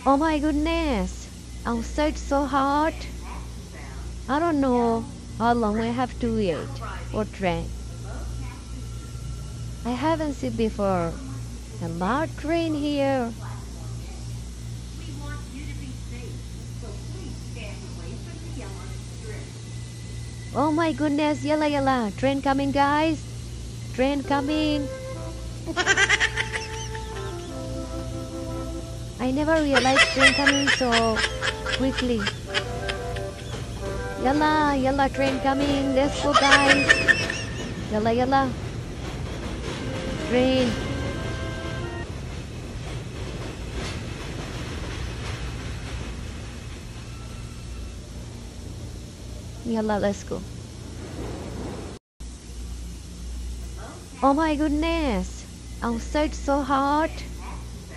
Oh my goodness, outside so hot. I don't know how long we have to wait for train. I haven't seen before. A large train here. Oh my goodness, yalla yalla, train coming guys. Train coming. I never realized train coming so quickly. Yalla yalla, train coming. Let's go guys. Yalla yalla. Train. Yalla, let's go. Oh my goodness, outside so hot.